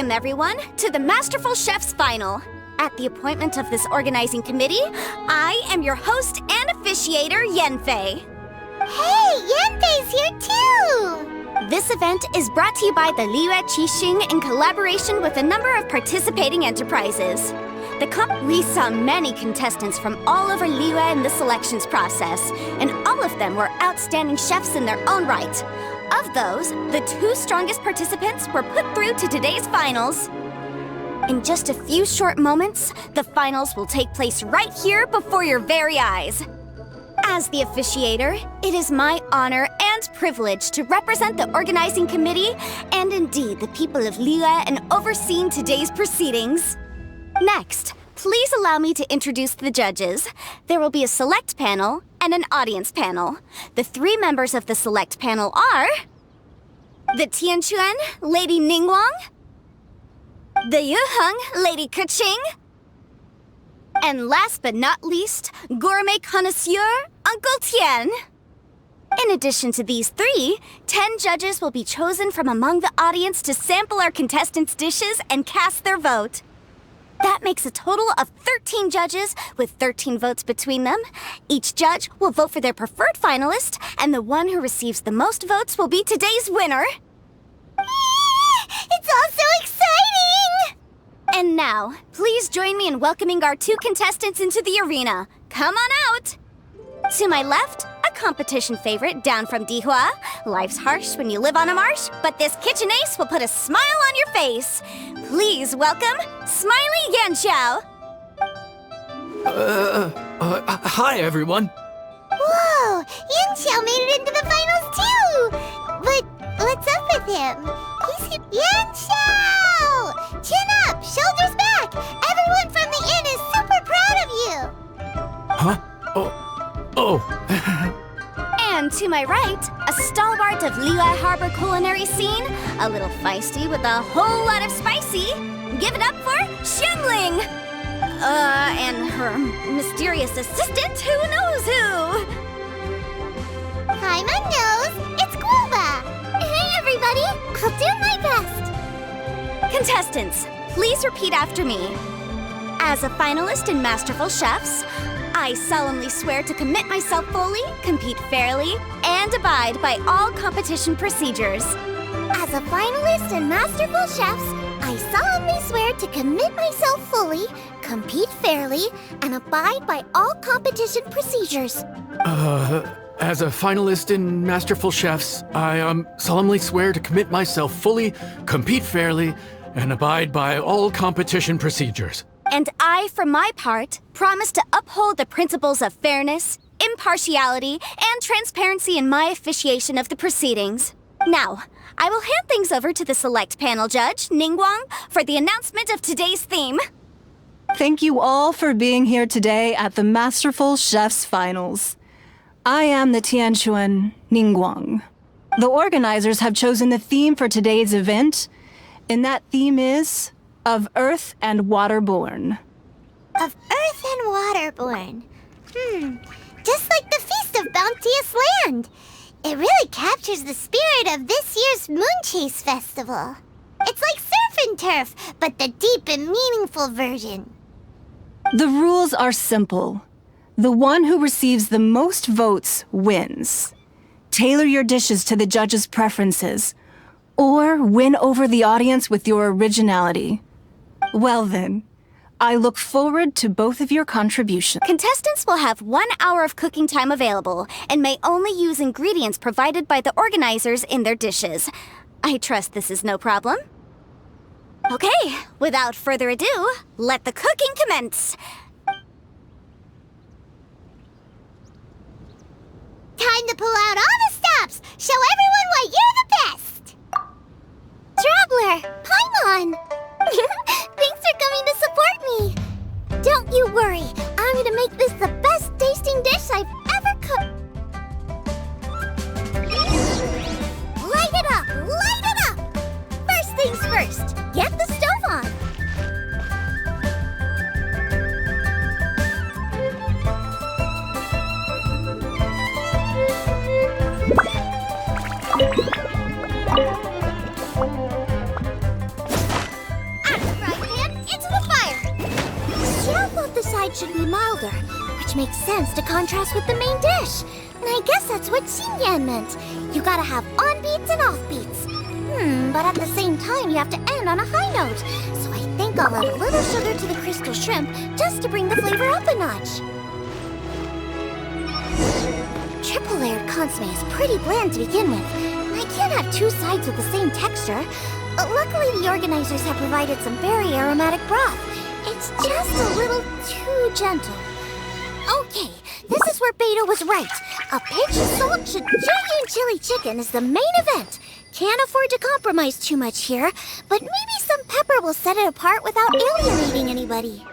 Welcome, everyone, to the Masterful Chef's Final. At the appointment of this organizing committee, I am your host and officiator, Yanfei. Hey, Yanfei's here too! This event is brought to you by the Liyue Qixing in collaboration with a number of participating enterprises. We saw many contestants from all over Liyue in the selections process, and all of them were outstanding chefs in their own right. Of those, the 2 strongest participants were put through to today's finals. In just a few short moments, the finals will take place right here before your very eyes. As the officiator, it is my honor and privilege to represent the organizing committee and indeed the people of Liyue in overseeing today's proceedings. Next, please allow me to introduce the judges. There will be a select panel and an audience panel. The 3 members of the select panel are the Tianquan, Lady Ningguang, the Yuheng, Lady Keqing, and last but not least, gourmet connoisseur, Uncle Tian. In addition to these 3, 10 judges will be chosen from among the audience to sample our contestants' dishes and cast their vote. That makes a total of 13 judges with 13 votes between them. Each judge will vote for their preferred finalist, and the one who receives the most votes will be today's winner. It's all so exciting! And now, please join me in welcoming our 2 contestants into the arena. Come on out! To my left, a competition favorite down from Dihua. Life's harsh when you live on a marsh, but this kitchen ace will put a smile on your face. Please welcome Smiley Yanxiao. Hi everyone. Whoa, Yanxiao made it into the finals too! But what's up with him? Yanxiao! Chin up, shoulders back! Everyone from the inn is super proud of you! Huh? Oh. And to my right, a stalwart of Liyue Harbor culinary scene, a little feisty with a whole lot of spicy. Give it up for Xiangling! And her mysterious assistant, who knows who? Hi, my nose, it's Guoba! Hey, everybody, I'll do my best! Contestants, please repeat after me. As a finalist in Masterful Chefs, I solemnly swear to commit myself fully, compete fairly, and abide by all competition procedures. As a finalist in Masterful Chefs, I solemnly swear to commit myself fully, compete fairly, and abide by all competition procedures. As a finalist in Masterful Chefs, I solemnly swear to commit myself fully, compete fairly, and abide by all competition procedures. And I, for my part, promise to uphold the principles of fairness, impartiality, and transparency in my officiation of the proceedings. Now, I will hand things over to the select panel judge, Ningguang, for the announcement of today's theme. Thank you all for being here today at the Masterful Chef's Finals. I am the Tianquan Ningguang. The organizers have chosen the theme for today's event, and that theme is of Earth and Waterborn. Of Earth and Waterborn. Just like the Feast of Bounteous Land. It really captures the spirit of this year's Moonchase Festival. It's like surf and turf, but the deep and meaningful version. The rules are simple. The one who receives the most votes wins. Tailor your dishes to the judges' preferences, or win over the audience with your originality. Well then, I look forward to both of your contributions. Contestants will have 1 hour of cooking time available and may only use ingredients provided by the organizers in their dishes. I trust this is no problem. Okay, without further ado, let the cooking commence. Time to pull out all the stops! Show everyone why you're the best! Traveler, Paimon! Thanks for coming to support me! Don't you worry, I'm gonna make this the best tasting dish I've ever cooked! Light it up! Light it up! First things first, get the stove on! side should be milder, which makes sense to contrast with the main dish. And I guess that's what Xingyan meant. You gotta have on-beats and off-beats. But at the same time, you have to end on a high note. So I think I'll add a little sugar to the crystal shrimp just to bring the flavor up a notch. Triple-layered consomme is pretty bland to begin with. I can't have two sides with the same texture. Luckily, the organizers have provided some very aromatic broth. It's just a little too gentle. Okay, this is where Beto was right. A pinch of salt, chimichurri, and chili chicken is the main event. Can't afford to compromise too much here, but maybe some pepper will set it apart without alienating anybody.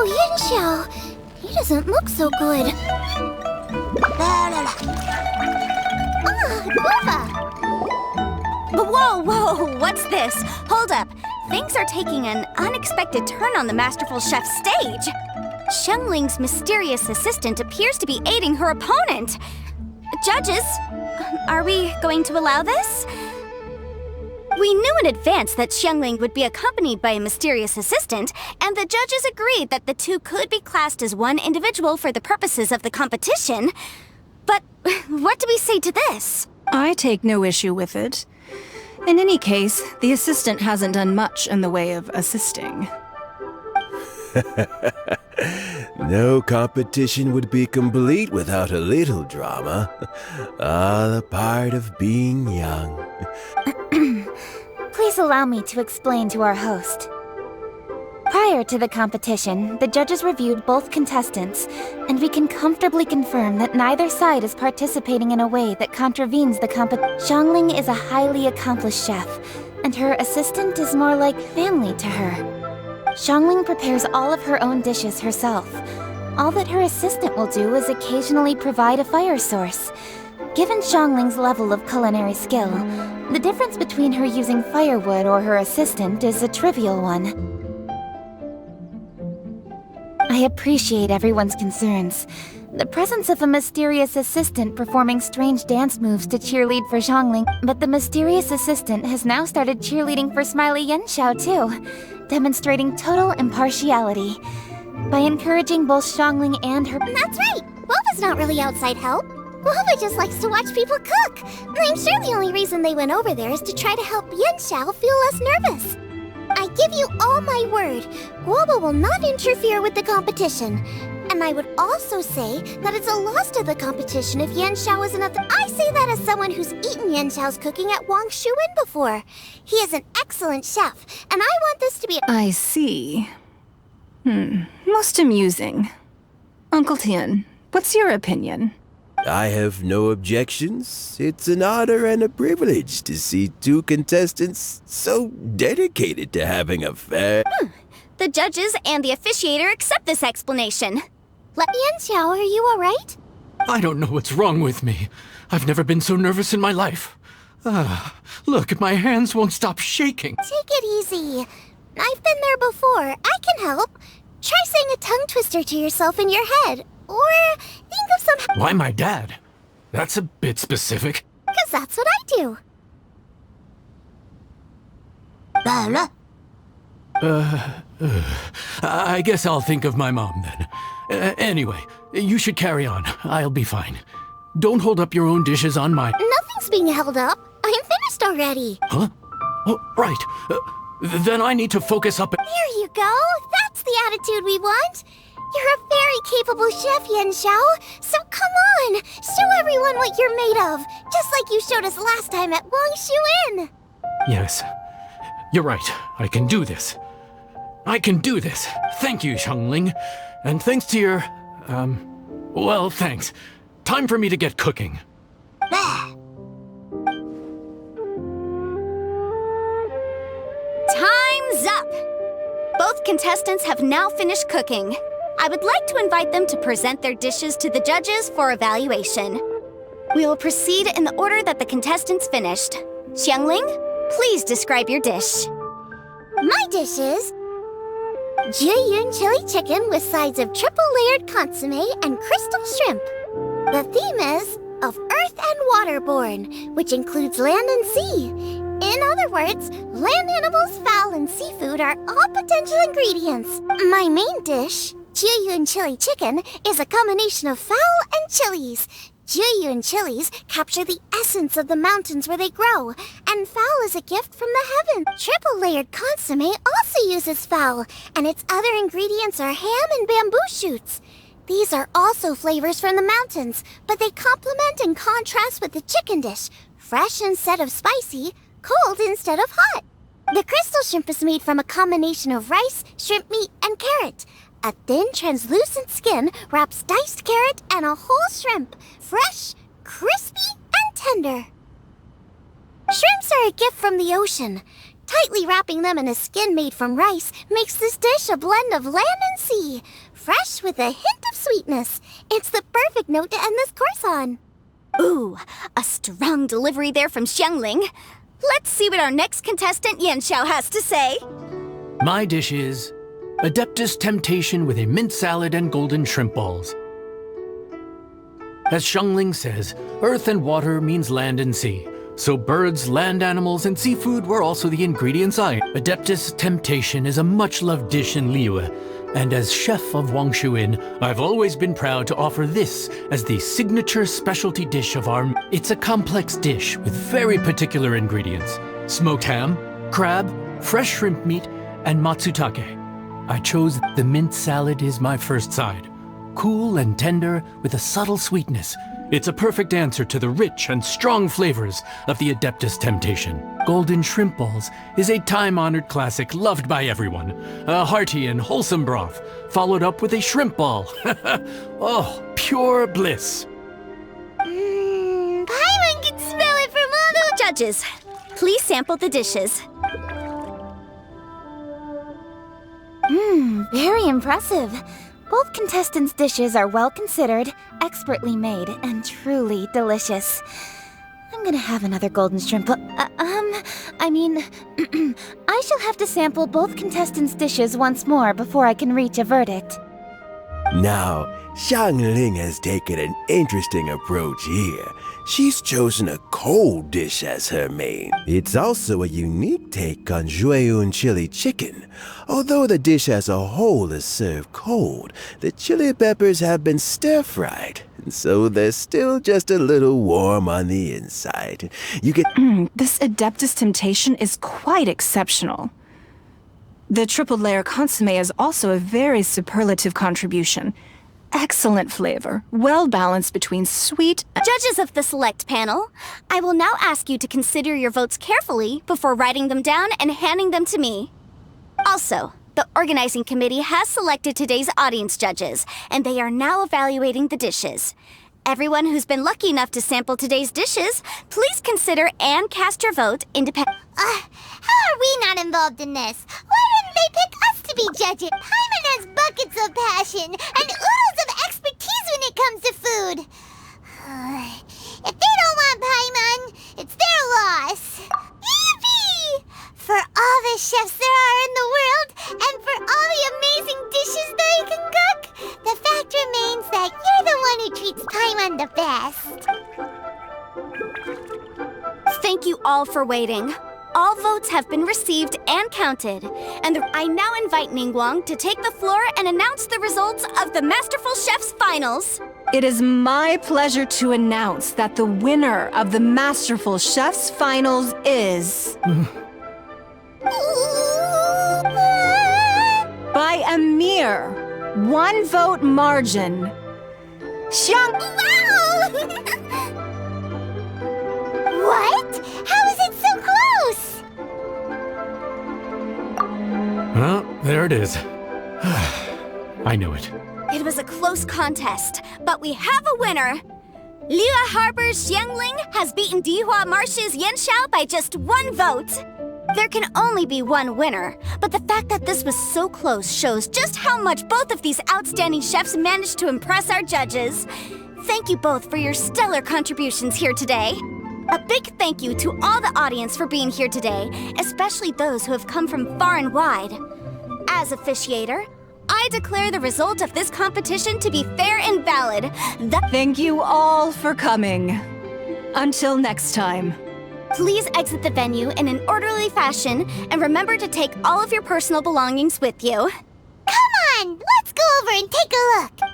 Yanxiao, he doesn't look so good. Guava! Whoa, what's this? Hold up. Things are taking an unexpected turn on the Masterful Chef's stage. Xiangling's mysterious assistant appears to be aiding her opponent. Judges, are we going to allow this? We knew in advance that Xiangling would be accompanied by a mysterious assistant, and the judges agreed that the two could be classed as one individual for the purposes of the competition. But what do we say to this? I take no issue with it. In any case, the assistant hasn't done much in the way of assisting. No competition would be complete without a little drama. All a part of being young. Please allow me to explain to our host. Prior to the competition, the judges reviewed both contestants, and we can comfortably confirm that neither side is participating in a way that contravenes the Xiangling is a highly accomplished chef, and her assistant is more like family to her. Xiangling prepares all of her own dishes herself. All that her assistant will do is occasionally provide a fire source. Given Xiangling's level of culinary skill, the difference between her using firewood or her assistant is a trivial one. I appreciate everyone's concerns. The presence of a mysterious assistant performing strange dance moves to cheerlead for Xiangling, but the mysterious assistant has now started cheerleading for Smiley Yanxiao too, demonstrating total impartiality. By encouraging both Xiangling and her— That's right! Boba's not really outside help. Boba just likes to watch people cook. I'm sure the only reason they went over there is to try to help Yanxiao feel less nervous. I give you all my word, Guoba will not interfere with the competition. And I would also say that it's a loss to the competition if Yanxiao isn't at the— I say that as someone who's eaten Yanxiao's cooking at Wang Shuwen before. He is an excellent chef, and I want this to be— I see. Most amusing. Uncle Tian, what's your opinion? I have no objections. It's an honor and a privilege to see two contestants so dedicated to having a fair— The judges and the officiator accept this explanation. Yanxiao, are you alright? I don't know what's wrong with me. I've never been so nervous in my life. Look, my hands won't stop shaking. Take it easy. I've been there before. I can help. Try saying a tongue twister to yourself in your head. Or think of some— Why my dad? That's a bit specific. Because that's what I do. I guess I'll think of my mom then. Anyway, you should carry on. I'll be fine. Don't hold up your own dishes on my— Nothing's being held up. I'm finished already. Huh? Oh, right. Then I need to focus up— There you go. That's the attitude we want. You're a very capable chef, Yanxiao. So come on, show everyone what you're made of, just like you showed us last time at Wangshuin. Yes, you're right. I can do this. I can do this. Thank you, Xiangling. And thanks to your, well, thanks. Time for me to get cooking. Time's up! Both contestants have now finished cooking. I would like to invite them to present their dishes to the judges for evaluation. We will proceed in the order that the contestants finished. Xiangling, please describe your dish. My dish is Jiyun chili chicken with sides of triple-layered consomme and crystal shrimp. The theme is of earth and waterborne, which includes land and sea. In other words, land animals, fowl, and seafood are all potential ingredients. My main dish, Jiyun chili chicken, is a combination of fowl and chilies. Jiyun chilies capture the essence of the mountains where they grow, and fowl is a gift from the heavens. Triple-layered consomme also uses fowl, and its other ingredients are ham and bamboo shoots. These are also flavors from the mountains, but they complement and contrast with the chicken dish, fresh instead of spicy, cold instead of hot. The crystal shrimp is made from a combination of rice, shrimp meat, and carrot. A thin, translucent skin wraps diced carrot and a whole shrimp, fresh, crispy, and tender. Shrimps are a gift from the ocean. Tightly wrapping them in a skin made from rice makes this dish a blend of land and sea, fresh with a hint of sweetness. It's the perfect note to end this course on. Ooh, a strong delivery there from Xiangling. Let's see what our next contestant Yanxiao has to say. My dish is Adeptus Temptation with a mint salad and golden shrimp balls. As Xiangling says, earth and water means land and sea. So birds, land animals, and seafood were also the ingredients I. Adeptus Temptation is a much-loved dish in Liyue, and as chef of Wangshuin, I've always been proud to offer this as the signature specialty dish of our... It's a complex dish with very particular ingredients. Smoked ham, crab, fresh shrimp meat, and matsutake. I chose the mint salad is my first side. Cool and tender with a subtle sweetness. It's a perfect answer to the rich and strong flavors of the Adeptus Temptation. Golden shrimp balls is a time-honored classic loved by everyone. A hearty and wholesome broth, followed up with a shrimp ball. Oh, pure bliss. Paimon can smell it from all the... Judges, please sample the dishes. Very impressive. Both contestants' dishes are well considered, expertly made, and truly delicious. I'm gonna have another golden shrimp. I shall have to sample both contestants' dishes once more before I can reach a verdict. Now, Xiangling has taken an interesting approach here. She's chosen a cold dish as her main. It's also a unique take on Jiyun chili chicken. Although the dish as a whole is served cold, the chili peppers have been stir-fried, and so they're still just a little warm on the inside. You get... This Adeptus Temptation is quite exceptional. The triple-layer consomme is also a very superlative contribution. Excellent flavor, well balanced between sweet... Judges of the select panel, I will now ask you to consider your votes carefully before writing them down and handing them to me. Also, the organizing committee has selected today's audience judges, and they are now evaluating the dishes. Everyone who's been lucky enough to sample today's dishes, please consider and cast your vote independently. How are we not involved in this? Why didn't they pick us to be judges? Paimon has buckets of passion and oodles of expertise when it comes to food. If they don't want Paimon, it's their loss. Yippee! For all the chefs there are in the world, and for all the amazing dishes they can cook, the fact remains that you're the one who treats Paimon the best. Thank you all for waiting. All votes have been received and counted, and I now invite Ningguang to take the floor and announce the results of the Masterful Chef's finals. It is my pleasure to announce that the winner of the Masterful Chef's finals is... by a mere 1 vote margin. Wow! What? How is it so close? Well, there it is. I knew it. It was a close contest, but we have a winner! Liyue Harbor's Xiangling has beaten Dihua Marsh's Yanxiao by just 1 vote! There can only be one winner, but the fact that this was so close shows just how much both of these outstanding chefs managed to impress our judges. Thank you both for your stellar contributions here today. A big thank you to all the audience for being here today, especially those who have come from far and wide. As officiator, I declare the result of this competition to be fair and valid. Thank you all for coming. Until next time. Please exit the venue in an orderly fashion, and remember to take all of your personal belongings with you. Come on, let's go over and take a look.